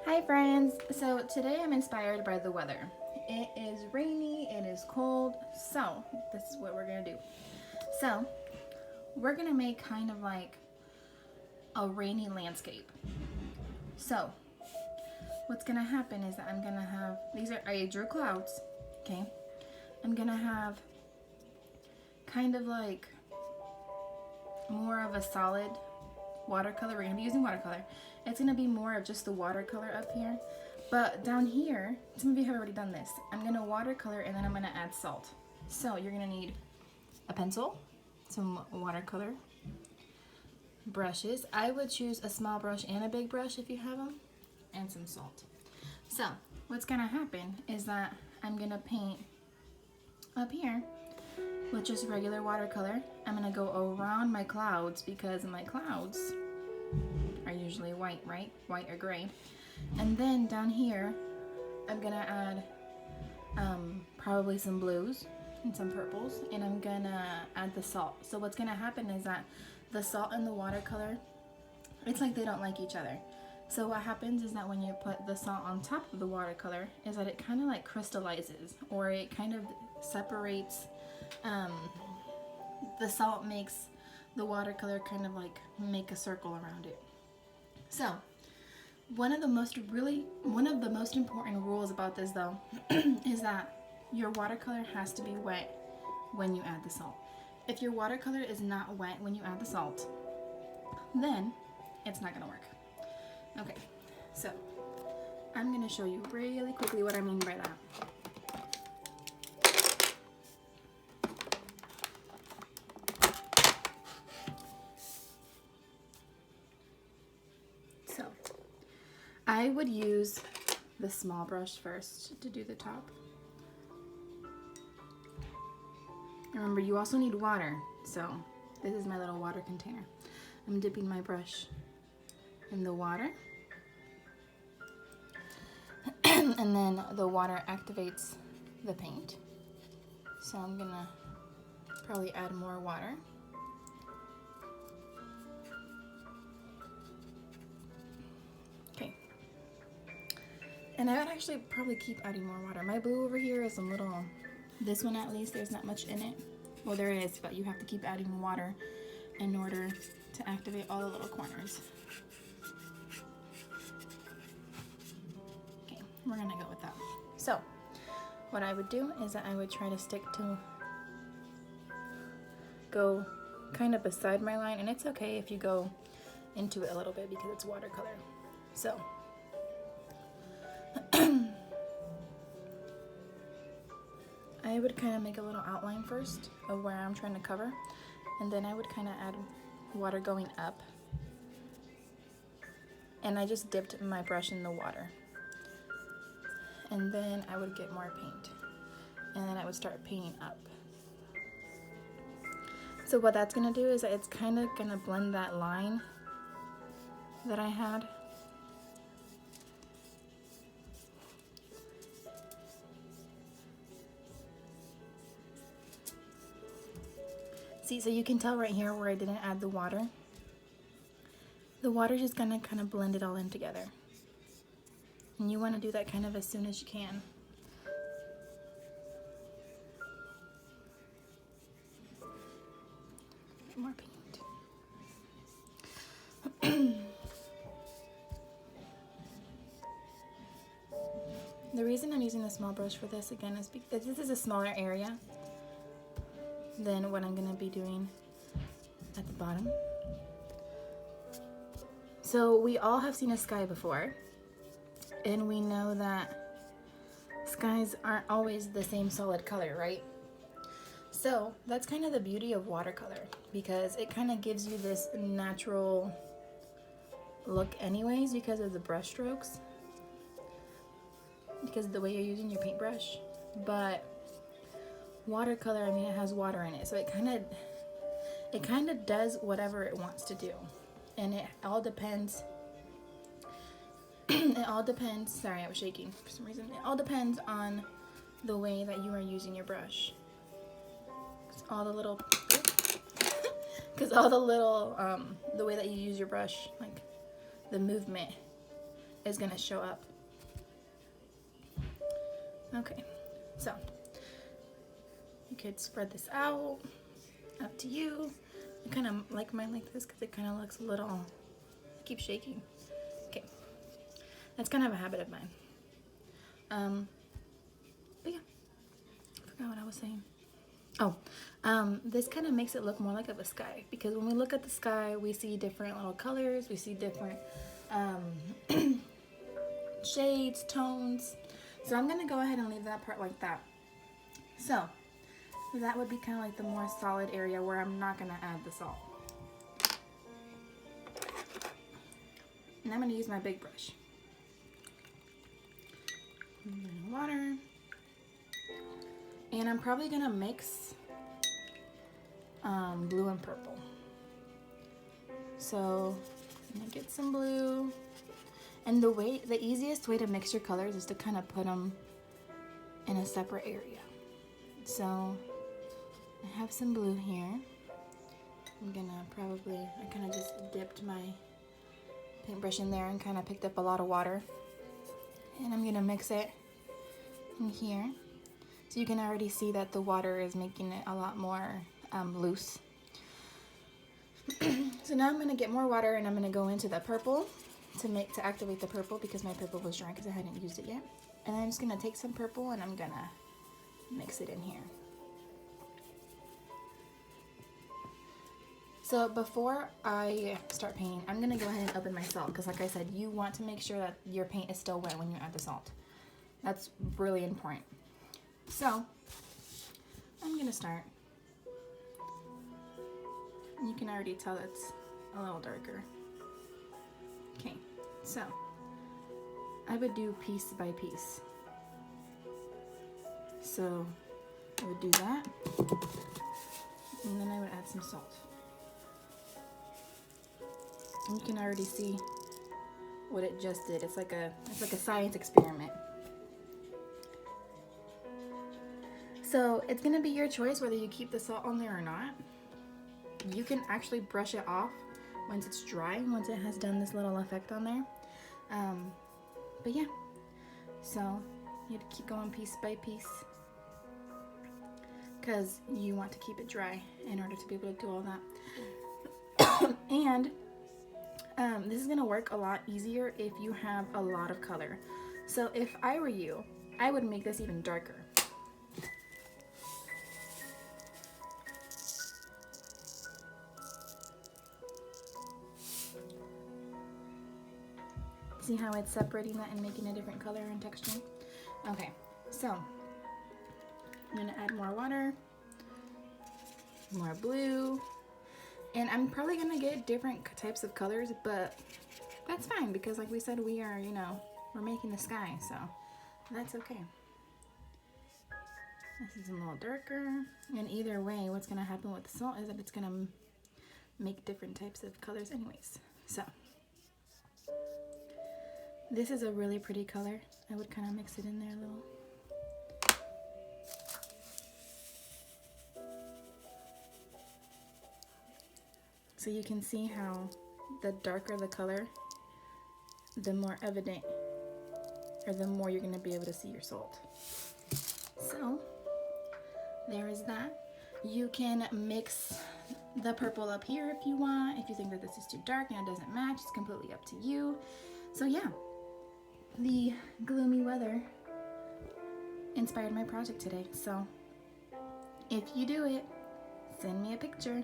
Hi friends! So today I'm inspired by the weather. It is rainy, it is cold, so this is what we're gonna do. So we're gonna make kind of like a rainy landscape. So what's gonna happen is that I'm gonna have, I drew clouds, okay? I'm gonna have kind of like more of a solid watercolor. We're gonna be using watercolor. It's gonna be more of just the watercolor up here. But down here, some of you have already done this. I'm gonna watercolor and then I'm gonna add salt. So you're gonna need a pencil, some watercolor, brushes. I would choose a small brush and a big brush if you have them, and some salt. So what's gonna happen is that I'm gonna paint up here with just regular watercolor. I'm gonna go around my clouds because my clouds are usually white, right? White or gray. And then down here, I'm gonna add probably some blues and some purples, and I'm gonna add the salt. So what's gonna happen is that the salt and the watercolor, it's like they don't like each other. So what happens is that when you put the salt on top of the watercolor is that it kind of like crystallizes, or it kind of separates. The salt makes the watercolor kind of like make a circle around it. So one of the most important rules about this though is that your watercolor has to be wet when you add the salt. If your watercolor is not wet when you add the salt, then it's not gonna work. Okay, so I'm gonna show you really quickly what I mean by that. So I would use the small brush first to do the top. Remember, you also need water, so this is my little water container. I'm dipping my brush in the water, and then the water activates the paint. So I'm gonna probably add more water. Okay. And I would actually probably keep adding more water. My blue over here is a little, this one at least, there's not much in it. Well, there is, but you have to keep adding water in order to activate all the little corners. Okay, we're gonna go with that. So, what I would do is that I would try to go kind of beside my line, and it's okay if you go into it a little bit because it's watercolor. So, I would kind of make a little outline first of where I'm trying to cover, and then I would kind of add water going up, and I just dipped my brush in the water, and then I would get more paint, and then I would start painting up. So what that's gonna do is that it's kind of gonna blend that line that I had. See, so you can tell right here where I didn't add the water. The water's just gonna kind of blend it all in together. And you wanna do that kind of as soon as you can. More paint. The reason I'm using the small brush for this again is because this is a smaller area than what I'm gonna be doing at the bottom. So we all have seen a sky before, and we know that skies aren't always the same solid color, right? So that's kind of the beauty of watercolor, because it kind of gives you this natural look anyways because of the brush strokes, because of the way you're using your paintbrush. But watercolor, I mean, it has water in it, so it kind of does whatever it wants to do, and it all depends. It all depends. Sorry, I was shaking for some reason. It all depends on the way that you are using your brush. The way that you use your brush, like the movement, is gonna show up. Okay, so you could spread this out, up to you. I kind of like mine like this because it kind of looks a little, keep shaking. Okay, that's kind of a habit of mine. But yeah, I forgot what I was saying. Oh, this kind of makes it look more like of a sky, because when we look at the sky, we see different little colors, we see different shades, tones. So I'm gonna go ahead and leave that part like that. So that would be kind of like the more solid area where I'm not gonna add the salt. And I'm gonna use my big brush. Water. And I'm probably gonna mix blue and purple. So I'm gonna get some blue. And the easiest way to mix your colors is to kind of put them in a separate area. So I have some blue here. I'm gonna I kind of just dipped my paintbrush in there and kind of picked up a lot of water. And I'm gonna mix it in here. So you can already see that the water is making it a lot more loose. So now I'm gonna get more water and I'm gonna go into the purple to activate the purple, because my purple was dry because I hadn't used it yet. And I'm just gonna take some purple and I'm gonna mix it in here. So before I start painting, I'm gonna go ahead and open my salt, because like I said, you want to make sure that your paint is still wet when you add the salt. That's really important. So I'm gonna start. You can already tell it's a little darker. Okay, so I would do piece by piece. So I would do that, and then I would add some salt. And you can already see what it just did. It's like a science experiment. So it's gonna be your choice whether you keep the salt on there or not. You can actually brush it off once it's dry, once it has done this little effect on there. But yeah, so you have to keep going piece by piece, because you want to keep it dry in order to be able to do all that. And this is gonna work a lot easier if you have a lot of color. So if I were you, I would make this even darker. See how it's separating that and making a different color and texture? Okay, so I'm gonna add more water, more blue, and I'm probably gonna get different types of colors, but that's fine, because like we said, we are, we're making the sky, so that's okay. This is a little darker, and either way, what's gonna happen with the salt is that it's gonna make different types of colors anyways. So this is a really pretty color. I would kind of mix it in there a little. So you can see how the darker the color, the more evident, or the more you're going to be able to see your salt. So there is that. You can mix the purple up here if you want. If you think that this is too dark and it doesn't match, it's completely up to you. So yeah, the gloomy weather inspired my project today. So if you do it, send me a picture.